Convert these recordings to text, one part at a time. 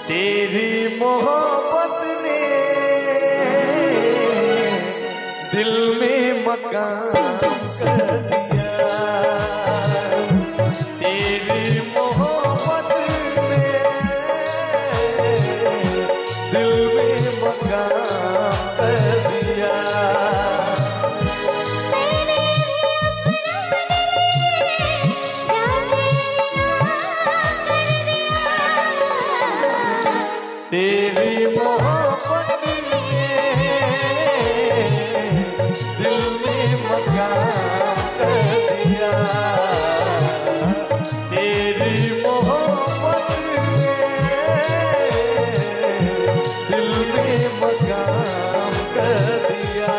तेरी मोहब्बत ने दिल में मकान कर दिया। तेरी मोहब्बत ने दिल में मकान कर दिया। तेरी मोहब्बत ने दिल में मकान कर दिया। तेरी मोहब्बत ने दिल में मकान कर दिया।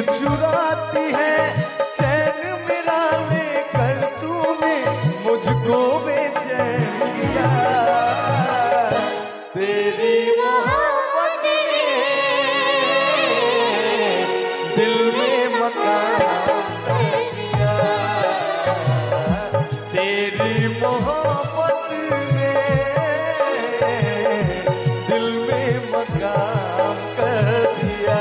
चुराती है चैन मेरा लेकर तूने मुझको बेचैन किया। तेरी मोहब्बत ने दिल में मकान कर दिया। तेरी मोहब्बत ने दिल में मकान कर दिया।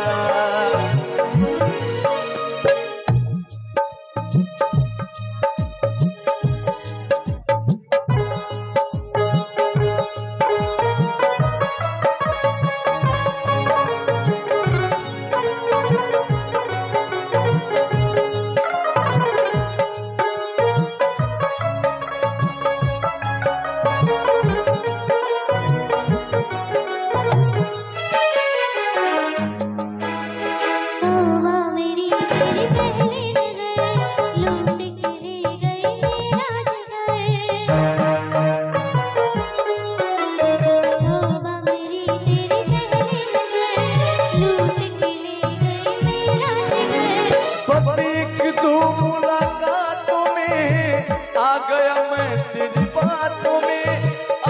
दो मुलाकातों में आ गया मैं तेरी बातों में।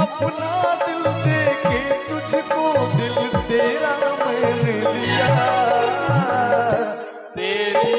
अपना दिल दे के तुझको दिल तेरा मैंने लिया। तेरी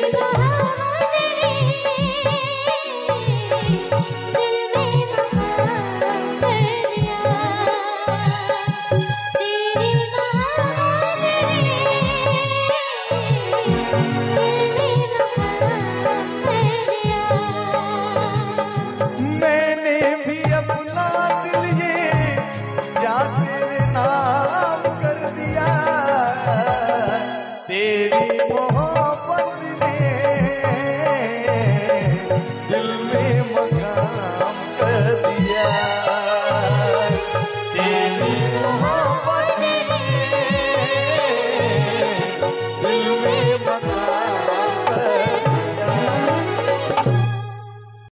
तेरी मोहब्बत ने